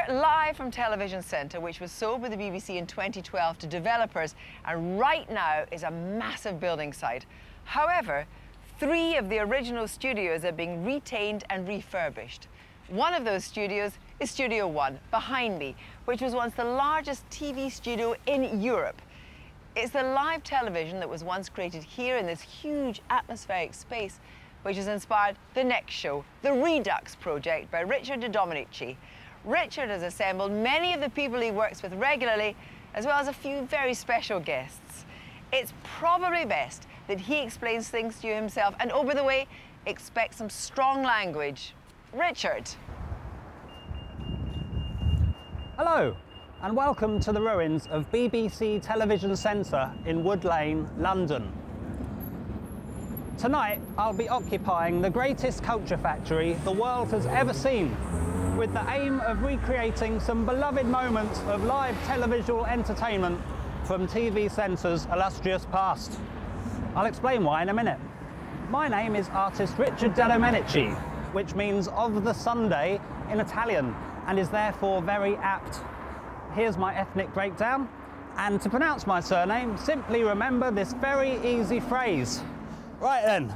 We're live from Television Centre, which was sold by the BBC in 2012 to developers, and right now is a massive building site. However, 3 of the original studios are being retained and refurbished. One of those studios is Studio One, behind me, which was once the largest TV studio in Europe. It's the live television that was once created here in this huge atmospheric space, which has inspired the next show, the Redux project by Richard DeDomenici. Richard has assembled many of the people he works with regularly, as well as a few very special guests. It's probably best that he explains things to you himself, and oh, by the way, expect some strong language. Richard. Hello, and welcome to the ruins of BBC Television Centre in Wood Lane, London. Tonight, I'll be occupying the greatest culture factory the world has ever seen, with the aim of recreating some beloved moments of live televisual entertainment from TV Centre's illustrious past. I'll explain why in a minute. My name is artist Richard DeDomenici, which means of the Sunday in Italian, and is therefore very apt. Here's my ethnic breakdown, and to pronounce my surname, simply remember this very easy phrase. Right then.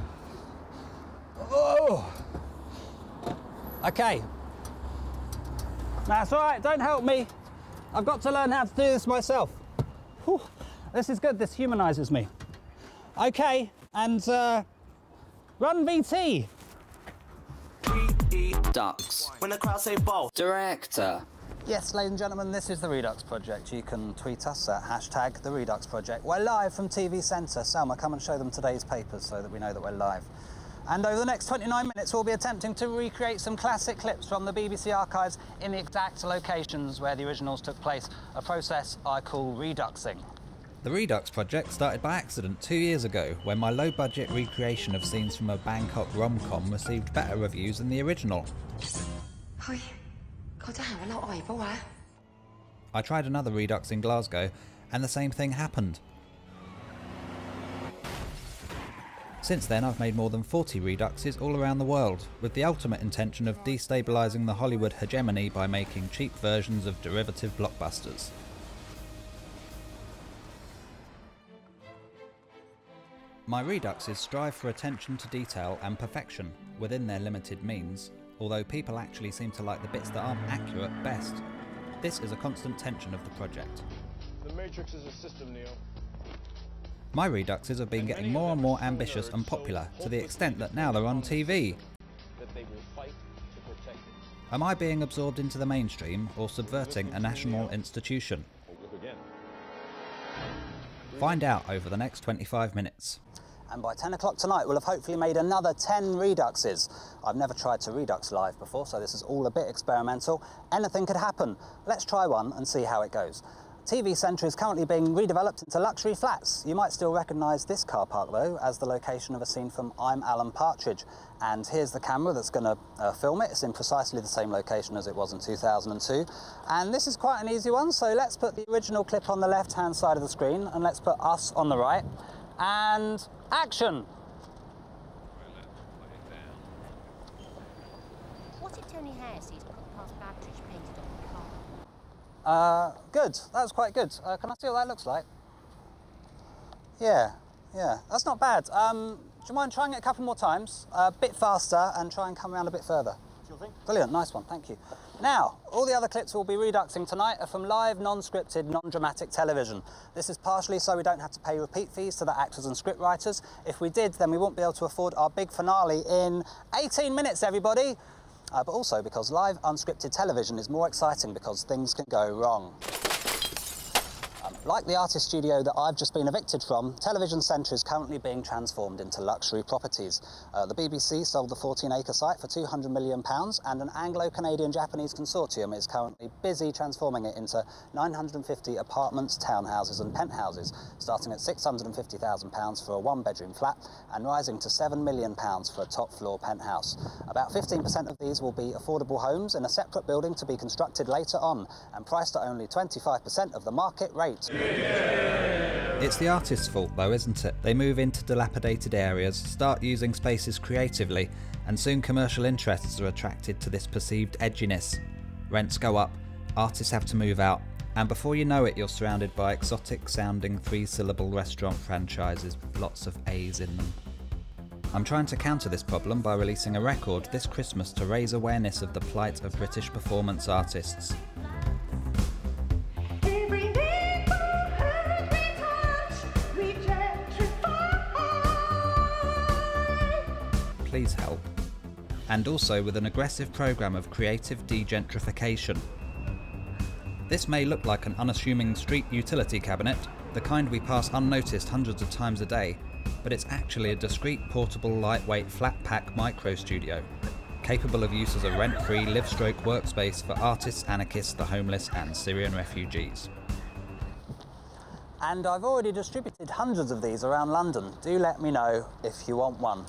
Oh. Okay. That's all right, don't help me. I've got to learn how to do this myself. Whew. This is good, this humanises me. Okay, and run VT. Redux. When the crowd say bow. Director. Yes, ladies and gentlemen, this is the Redux Project. You can tweet us at hashtag the Redux Project. We're live from TV Centre. Selma, come and show them today's papers so that we know that we're live. And over the next 29 minutes, we'll be attempting to recreate some classic clips from the BBC archives in the exact locations where the originals took place, a process I call reduxing. The Redux project started by accident 2 years ago when my low-budget recreation of scenes from a Bangkok rom-com received better reviews than the original. I tried another Redux in Glasgow and the same thing happened. Since then I've made more than 40 Reduxes all around the world, with the ultimate intention of destabilising the Hollywood hegemony by making cheap versions of derivative blockbusters. My Reduxes strive for attention to detail and perfection within their limited means, although people actually seem to like the bits that aren't accurate best. This is a constant tension of the project. The Matrix is a system, Neo. My Reduxes have been getting more and more ambitious and popular, to the extent that now they're on TV. Am I being absorbed into the mainstream or subverting a national institution? Find out over the next 25 minutes. And by 10 o'clock tonight, we'll have hopefully made another 10 Reduxes. I've never tried to Redux live before, so this is all a bit experimental. Anything could happen. Let's try one and see how it goes. TV Centre is currently being redeveloped into luxury flats. You might still recognise this car park, though, as the location of a scene from I'm Alan Partridge. And here's the camera that's going to film it. It's in precisely the same location as it was in 2002. And this is quite an easy one, so let's put the original clip on the left-hand side of the screen, and let's put us on the right. And action! What did Tony Hare see put past Partridge painted on the car? Good. That was quite good. Can I see what that looks like? Yeah, that's not bad. Do you mind trying it a couple more times? A bit faster and try and come around a bit further. Sure thing. Brilliant, nice one, thank you. Now, all the other clips we'll be reduxing tonight are from live, non-scripted, non-dramatic television. This is partially so we don't have to pay repeat fees to the actors and scriptwriters. If we did, then we wouldn't be able to afford our big finale in 18 minutes, everybody. But also because live, unscripted television is more exciting because things can go wrong. Like the artist studio that I've just been evicted from, Television Centre is currently being transformed into luxury properties. The BBC sold the 14-acre site for £200 million, and an Anglo-Canadian-Japanese consortium is currently busy transforming it into 950 apartments, townhouses and penthouses, starting at £650,000 for a one-bedroom flat and rising to £7 million for a top-floor penthouse. About 15% of these will be affordable homes in a separate building to be constructed later on, and priced at only 25% of the market rate. It's the artist's fault though, isn't it? They move into dilapidated areas, start using spaces creatively, and soon commercial interests are attracted to this perceived edginess. Rents go up, artists have to move out, and before you know it, you're surrounded by exotic-sounding three-syllable restaurant franchises with lots of A's in them. I'm trying to counter this problem by releasing a record this Christmas to raise awareness of the plight of British performance artists. Please help. And also with an aggressive programme of creative degentrification. This may look like an unassuming street utility cabinet, the kind we pass unnoticed hundreds of times a day, but it's actually a discreet, portable, lightweight, flat-pack micro studio, capable of use as a rent-free, live-stroke workspace for artists, anarchists, the homeless and Syrian refugees. And I've already distributed hundreds of these around London. Do let me know if you want one.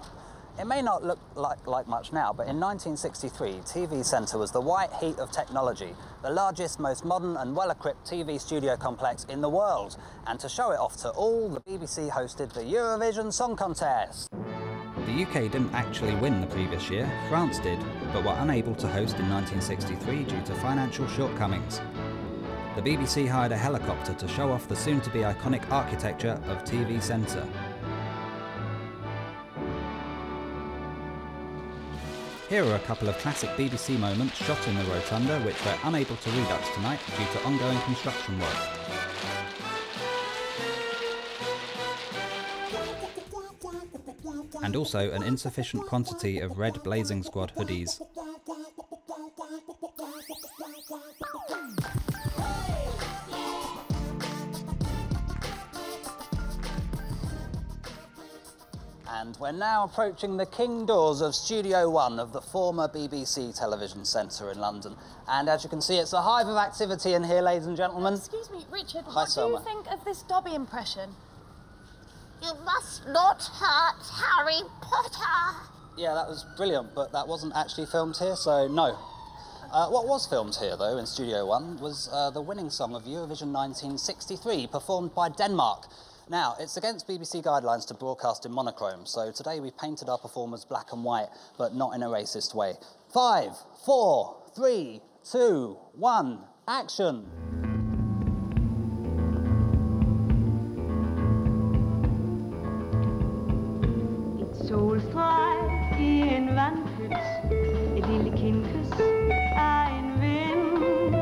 It may not look like much now, but in 1963, TV Centre was the white heat of technology, the largest, most modern and well-equipped TV studio complex in the world. And to show it off to all, the BBC hosted the Eurovision Song Contest. The UK didn't actually win the previous year, France did, but were unable to host in 1963 due to financial shortcomings. The BBC hired a helicopter to show off the soon-to-be iconic architecture of TV Centre. Here are a couple of classic BBC moments shot in the Rotunda which we're unable to redux tonight due to ongoing construction work. And also an insufficient quantity of red Blazing Squad hoodies. And we're now approaching the king doors of Studio 1 of the former BBC Television Centre in London. And as you can see, it's a hive of activity in here, ladies and gentlemen. Excuse me, Richard, Hi, what Selma. do you think of this Dobby impression? You must not hurt Harry Potter. Yeah, that was brilliant, but that wasn't actually filmed here, so no. What was filmed here, though, in Studio 1, was the winning song of Eurovision 1963, performed by Denmark. Now, it's against BBC guidelines to broadcast in monochrome, so today we painted our performers black and white, but not in a racist way. 5, 4, 3, 2, 1, action! Et solstreg i en vandpyt, et lille kindkys af en vind,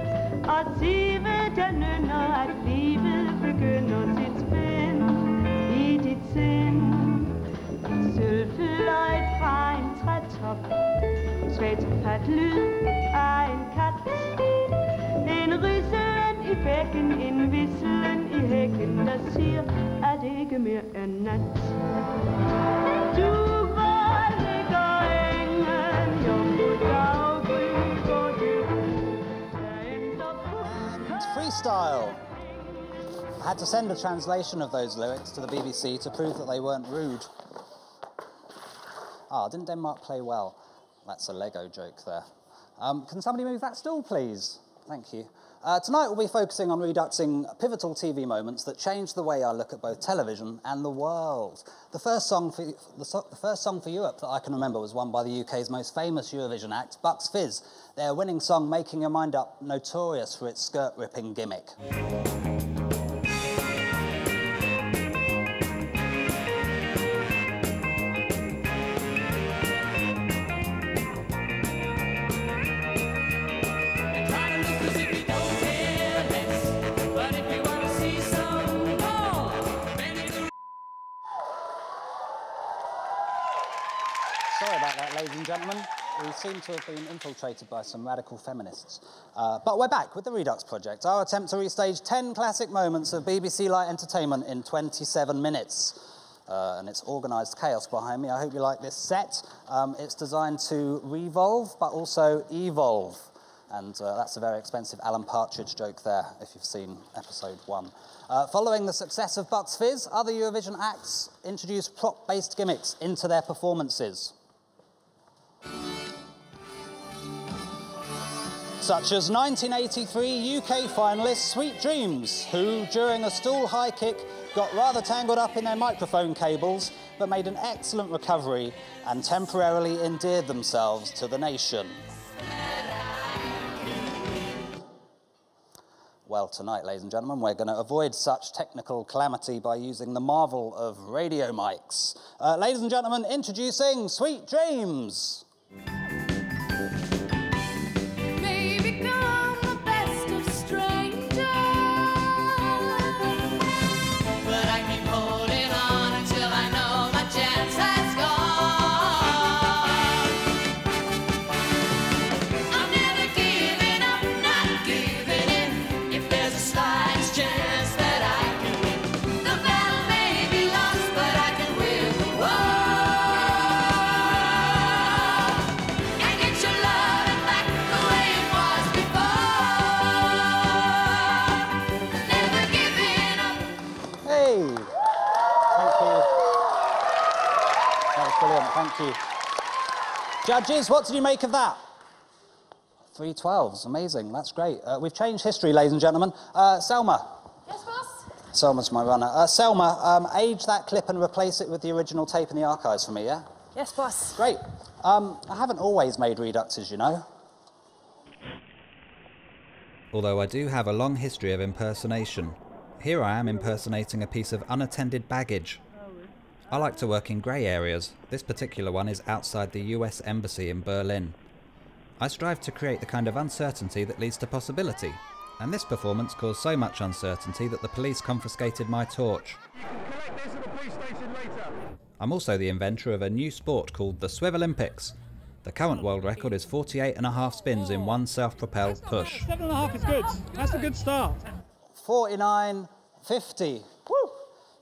og sive der nynner, at livet begynder sit spænd i dit sind. Et sølvfløjt fra en trætop, svagt pat lyd af en kat, en rydselen i bækken, en visselen i hækken, der siger, at det ikke mere er nat. Du var ligger engen, jo på daggry går du. And freestyle. I had to send a translation of those lyrics to the BBC to prove that they weren't rude. Ah, didn't Denmark play well? That's a Lego joke there. Can somebody move that stool, please? Thank you. Tonight we'll be focusing on reduxing pivotal TV moments that changed the way I look at both television and the world. The first song for Europe that I can remember was one by the UK's most famous Eurovision act, Fux Bizz. Their winning song, Making Your Mind Up, notorious for its skirt-ripping gimmick. Sorry about that, ladies and gentlemen. We seem to have been infiltrated by some radical feminists. But we're back with the Redux project, our attempt to restage 10 classic moments of BBC Light entertainment in 27 minutes. And it's organised chaos behind me. I hope you like this set. It's designed to revolve, but also evolve. And that's a very expensive Alan Partridge joke there, if you've seen episode 1. Following the success of Fux Bizz, other Eurovision acts introduced prop-based gimmicks into their performances. Such as 1983 UK finalist Sweet Dreams, who, during a stool high kick, got rather tangled up in their microphone cables, but made an excellent recovery and temporarily endeared themselves to the nation. Well, tonight, ladies and gentlemen, we're going to avoid such technical calamity by using the marvel of radio mics. Ladies and gentlemen, introducing Sweet Dreams. Thank you. Judges, what did you make of that? 3 12s, amazing, that's great. We've changed history, ladies and gentlemen. Selma. Yes, boss? Selma's my runner. Selma, age that clip and replace it with the original tape in the archives for me, yeah? Yes, boss. Great. I haven't always made Reduxes, you know. Although I do have a long history of impersonation. Here I am impersonating a piece of unattended baggage. I like to work in grey areas. This particular one is outside the US Embassy in Berlin. I strive to create the kind of uncertainty that leads to possibility, and this performance caused so much uncertainty that the police confiscated my torch. I'm also the inventor of a new sport called the Swivelympics. The current world record is 48.5 spins in one self-propelled push. 7.5 is good. That's a good start. 49.50. Woo!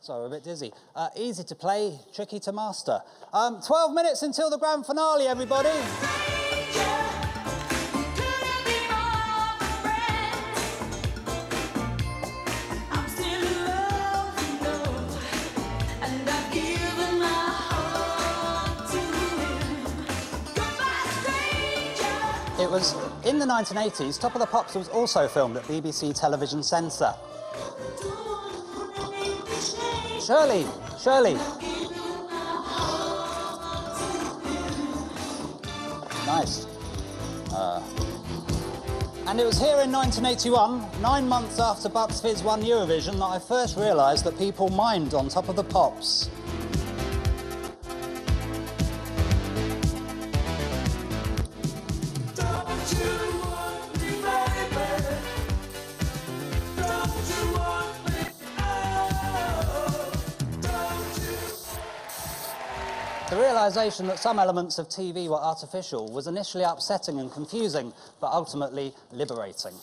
Sorry, a bit dizzy. Easy to play, tricky to master. 12 minutes until the grand finale, everybody. It was in the 1980s. Top of the Pops was also filmed at BBC Television Centre. Shirley, Shirley. Nice. And it was here in 1981, 9 months after Fux Bizz won Eurovision, that I first realised that people mimed on Top of the Pops. The realisation that some elements of TV were artificial was initially upsetting and confusing, but ultimately liberating.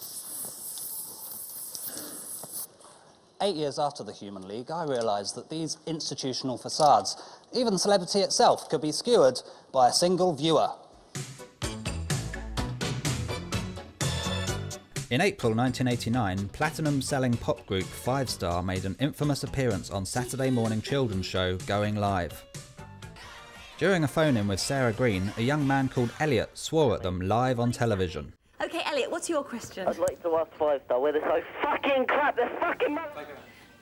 8 years after the Human League, I realised that these institutional facades, even celebrity itself, could be skewered by a single viewer. In April 1989, platinum-selling pop group 5 Star made an infamous appearance on Saturday morning children's show Going Live. During a phone-in with Sarah Green, a young man called Elliot swore at them live on television. OK, Elliot, what's your question? I'd like to ask 5 Star where they're so fucking crap, they're fucking...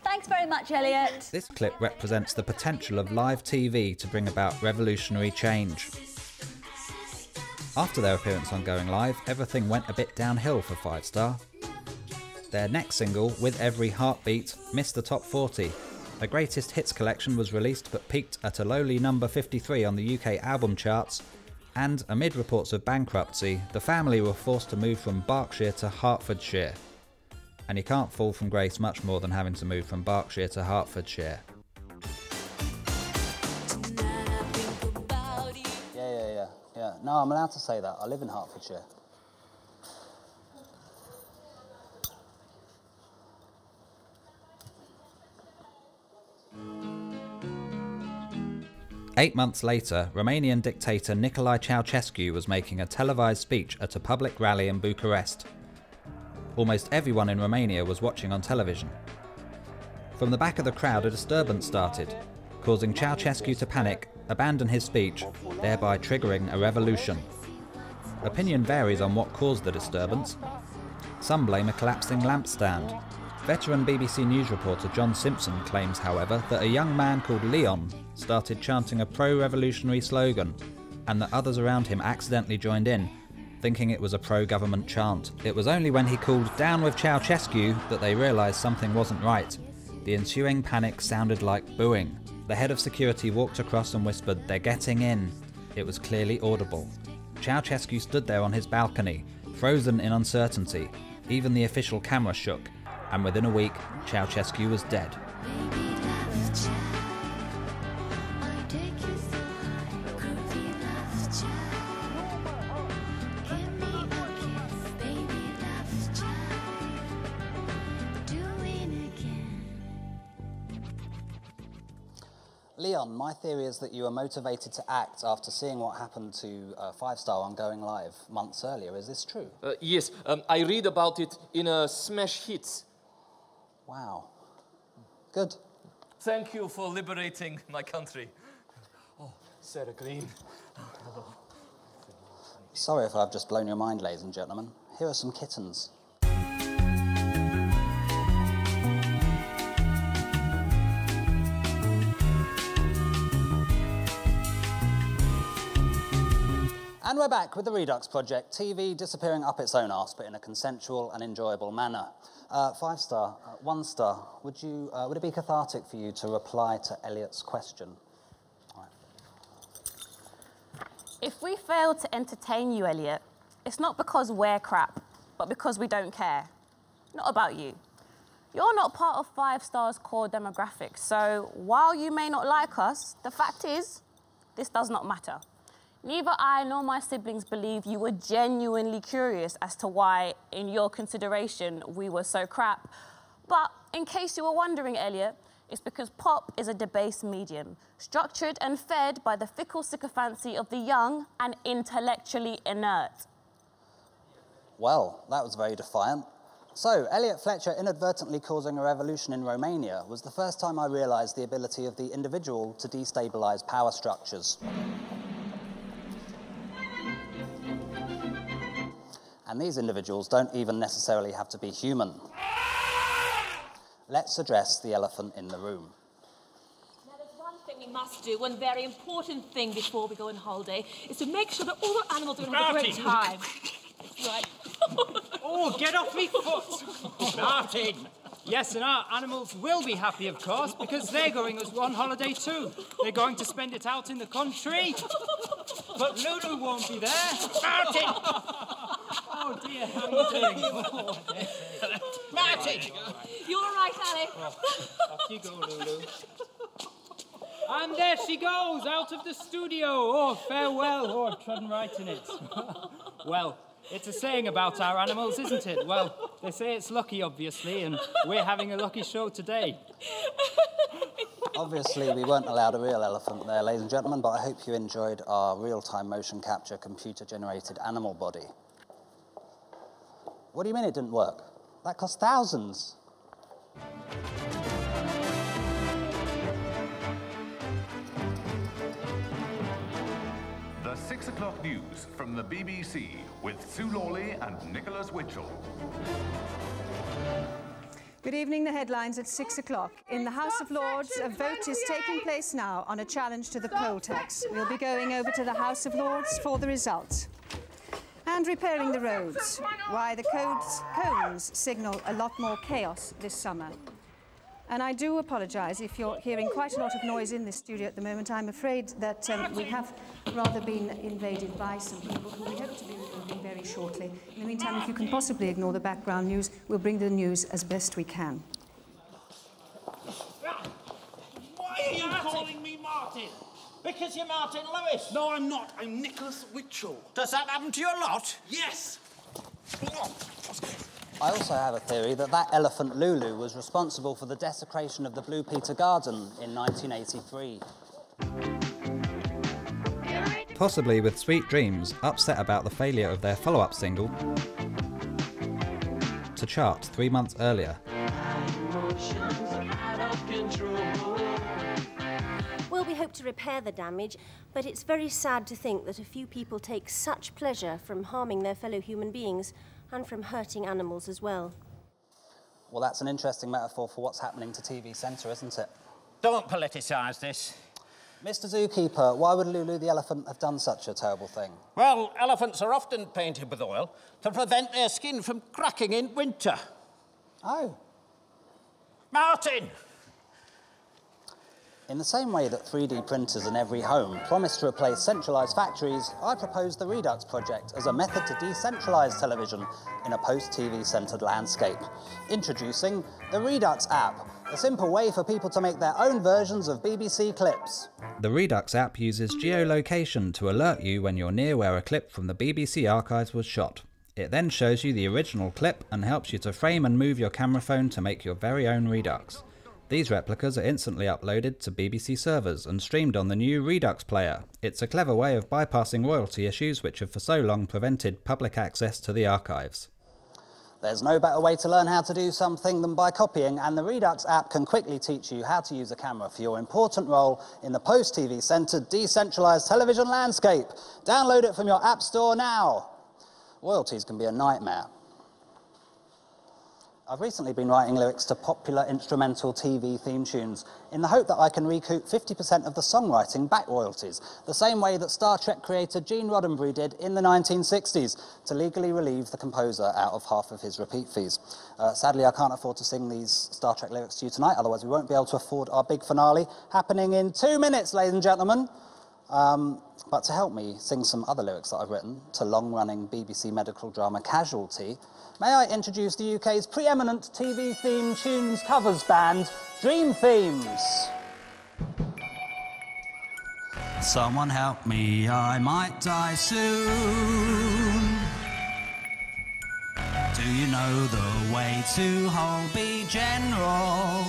Thanks very much, Elliot. This clip represents the potential of live TV to bring about revolutionary change. After their appearance on Going Live, everything went a bit downhill for 5 Star. Their next single, With Every Heartbeat, missed the top 40. A greatest hits collection was released but peaked at a lowly number 53 on the UK album charts, and amid reports of bankruptcy, the family were forced to move from Berkshire to Hertfordshire. And you can't fall from grace much more than having to move from Berkshire to Hertfordshire. Yeah. No, I'm allowed to say that. I live in Hertfordshire. Eight months later, Romanian dictator Nicolae Ceausescu was making a televised speech at a public rally in Bucharest. Almost everyone in Romania was watching on television. From the back of the crowd, a disturbance started, causing Ceausescu to panic, abandon his speech, thereby triggering a revolution. Opinion varies on what caused the disturbance. Some blame a collapsing lampstand. Veteran BBC News reporter John Simpson claims, however, that a young man called Leon started chanting a pro-revolutionary slogan, and that others around him accidentally joined in, thinking it was a pro-government chant. It was only when he called "Down with Ceausescu" that they realised something wasn't right. The ensuing panic sounded like booing. The head of security walked across and whispered, "They're getting in." It was clearly audible. Ceausescu stood there on his balcony, frozen in uncertainty. Even the official camera shook, and within a week, Ceausescu was dead. Leon, my theory is that you were motivated to act after seeing what happened to 5 Star on Going Live months earlier. Is this true? Yes, I read about it in Smash Hits. Wow. Good. Thank you for liberating my country. Oh, Sarah Green. Hello. Sorry if I've just blown your mind, ladies and gentlemen. Here are some kittens. And we're back with the Redux project, TV disappearing up its own arse, but in a consensual and enjoyable manner. 5 Star, 1 Star, would it be cathartic for you to reply to Elliot's question? Right. If we fail to entertain you, Elliot, it's not because we're crap, but because we don't care. Not about you. You're not part of 5 Star's core demographic, so while you may not like us, the fact is, this does not matter. Neither I nor my siblings believe you were genuinely curious as to why, in your consideration, we were so crap. But in case you were wondering, Elliot, it's because pop is a debased medium, structured and fed by the fickle sycophancy of the young and intellectually inert. Well, that was very defiant. So, Elliot Fletcher inadvertently causing a revolution in Romania was the first time I realised the ability of the individual to destabilise power structures. And these individuals don't even necessarily have to be human. Let's address the elephant in the room. Now, there's one thing we must do, one very important thing before we go on holiday, is to make sure that all the animals are going to have a great time. That's right. Oh, get off me foot! Martin! Yes, and our animals will be happy, of course, because they're going on holiday too. They're going to spend it out in the country. But Lulu won't be there. Martin! Oh dear, how are you doing? Oh, Martin! You're all right, Ali. Off you go, Lulu. And there she goes, out of the studio. Oh, farewell. Oh, I've trodden right in it. Well, it's a saying about our animals, isn't it? Well, they say it's lucky, obviously, and we're having a lucky show today. Obviously, we weren't allowed a real elephant there, ladies and gentlemen, but I hope you enjoyed our real-time motion capture computer-generated animal body. What do you mean it didn't work? That cost thousands. The 6 o'clock news from the BBC with Sue Lawley and Nicholas Witchell. Good evening. The headlines at 6 o'clock. In the House of Lords, a vote is taking place now on a challenge to the poll tax. We'll be going over to the House of Lords for the results. And repairing the roads. Why the cones signal a lot more chaos this summer. And I do apologise if you're hearing quite a lot of noise in this studio at the moment. I'm afraid that we have rather been invaded by some people who we hope to be removing very shortly. In the meantime, if you can possibly ignore the background news, we'll bring the news as best we can. Why are you calling me Martin? Because you're Martin Lewis. No, I'm not. I'm Nicholas Witchell. Does that happen to you a lot? Yes. I also have a theory that that elephant Lulu was responsible for the desecration of the Blue Peter Garden in 1983. Possibly with Sweet Dreams upset about the failure of their follow-up single to chart 3 months earlier. Well, we hope to repair the damage, but it's very sad to think that a few people take such pleasure from harming their fellow human beings and from hurting animals as well. Well, that's an interesting metaphor for what's happening to TV Centre, isn't it? Don't politicise this. Mr. Zookeeper, why would Lulu the elephant have done such a terrible thing? Well, elephants are often painted with oil to prevent their skin from cracking in winter. Oh. Martin! In the same way that 3D printers in every home promise to replace centralised factories, I propose the Redux project as a method to decentralise television in a post-TV centred landscape. Introducing the Redux app, a simple way for people to make their own versions of BBC clips. The Redux app uses geolocation to alert you when you're near where a clip from the BBC archives was shot. It then shows you the original clip and helps you to frame and move your camera phone to make your very own Redux. These replicas are instantly uploaded to BBC servers and streamed on the new Redux player. It's a clever way of bypassing royalty issues which have for so long prevented public access to the archives. There's no better way to learn how to do something than by copying, and the Redux app can quickly teach you how to use a camera for your important role in the post-TV centred decentralised television landscape. Download it from your app store now. Royalties can be a nightmare. I've recently been writing lyrics to popular instrumental TV theme tunes in the hope that I can recoup 50% of the songwriting back royalties, the same way that Star Trek creator Gene Roddenberry did in the 1960s to legally relieve the composer out of half of his repeat fees. Sadly, I can't afford to sing these Star Trek lyrics to you tonight, otherwise we won't be able to afford our big finale happening in 2 minutes, ladies and gentlemen. But to help me sing some other lyrics that I've written to long-running BBC medical drama Casualty, may I introduce the UK's preeminent TV theme tunes covers band, Dream Themes. Someone help me, I might die soon. Do you know the way to Holby General?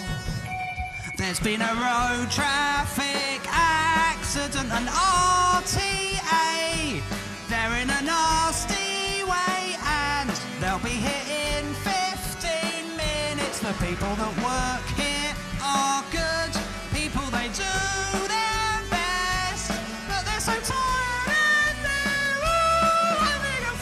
There's been a road traffic accident, an RTA. They're in a nasty way and they'll be here in 15 minutes. The people that work here are good people, they do their best, but they're so tired and they're all having a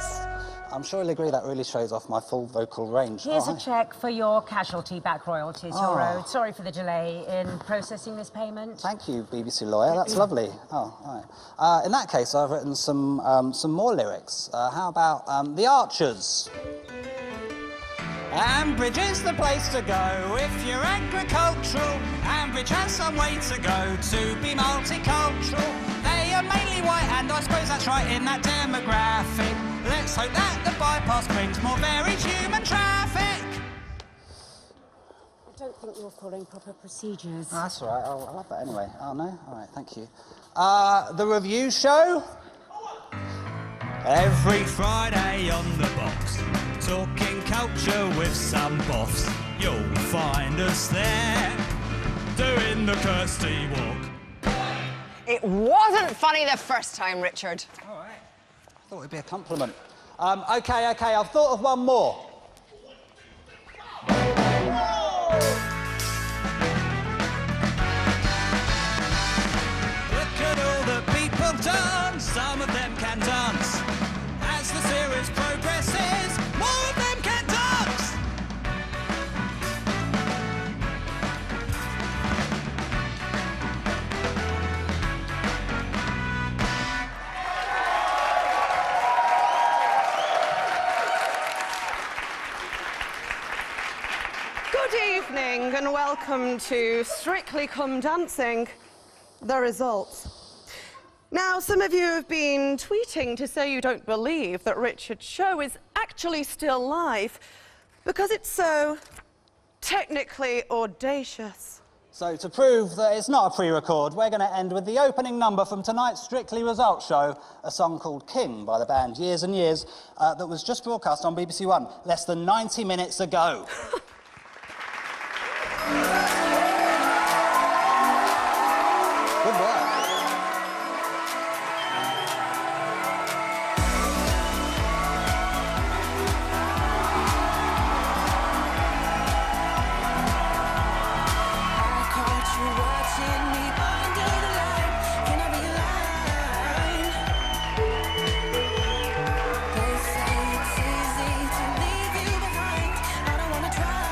feast. I'm sure you'll agree that really shows off my full vocal range. Here's a cheque for your Casualty back royalties, you're owed. Sorry for the delay in processing this payment. Thank you, BBC lawyer. That's lovely. Oh, all right. In that case, I've written some more lyrics. How about The Archers? Ambridge is the place to go if you're agricultural. Ambridge has some way to go to be multicultural. They are mainly white, and I suppose that's right in that demographic. Let's hope that the bypass brings more varied human traffic. I don't think you're following proper procedures. Oh, that's all right. I'll have that anyway. Oh, no? All right, thank you. The Review Show? Every Friday on the box, talking culture with some boffs. You'll find us there, doing the Kirsty walk. It wasn't funny the first time, Richard. All right. I thought it'd be a compliment. OK, I've thought of one more. Look at all the people dance, some of them can dance. As the series progresses, more of them can dance. Good evening and welcome to Strictly Come Dancing, the results. Now, some of you have been tweeting to say you don't believe that Richard's show is actually still live because it's so technically audacious. So, to prove that it's not a pre-record, we're going to end with the opening number from tonight's Strictly Results show, a song called King by the band Years and Years, that was just broadcast on BBC4 less than 90 minutes ago. Good work. They say it's easy to leave you behind. I don't wanna try.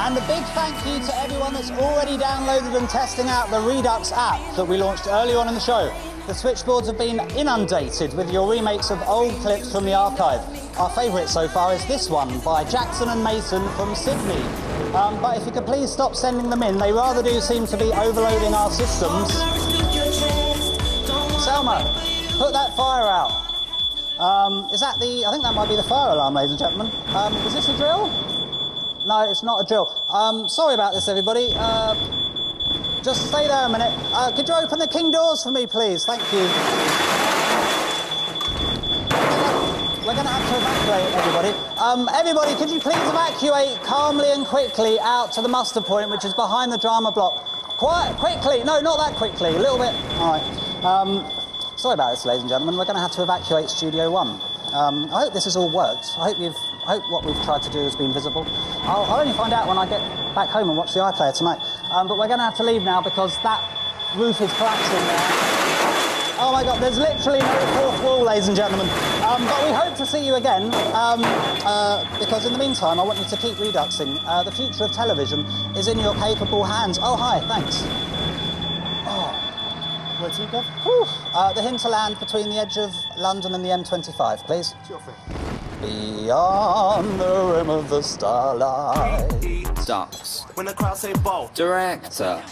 And a big thank you to everyone that's already downloaded and testing out the Redux app that we launched early on in the show. The switchboards have been inundated with your remakes of old clips from the archive. Our favourite so far is this one by Jackson and Mason from Sydney. But if you could please stop sending them in, they rather do seem to be overloading our systems. Selma, put that fire out. Is that the... I think that might be the fire alarm, ladies and gentlemen. Is this a drill? No, it's not a drill. Sorry about this, everybody. Just stay there a minute. Could you open the king doors for me, please? Thank you. We're going to have to evacuate, everybody. Everybody, could you please evacuate calmly and quickly out to the muster point, which is behind the drama block? Quiet, quickly. No, not that quickly. A little bit. All right. Sorry about this, ladies and gentlemen. We're going to have to evacuate Studio 1. I hope this has all worked. I hope what we've tried to do has been visible. I'll only find out when I get back home and watch the iPlayer tonight. But we're going to have to leave now because that roof is collapsing there. Oh my God, there's literally no fourth wall, ladies and gentlemen. But we hope to see you again, because in the meantime, I want you to keep reduxing. The future of television is in your capable hands. Oh, hi, thanks. Oh, where'd you go? The hinterland between the edge of London and the M25, please. Sure thing. Beyond the rim of the starlight. Ducks. When the crowd say bow. Director.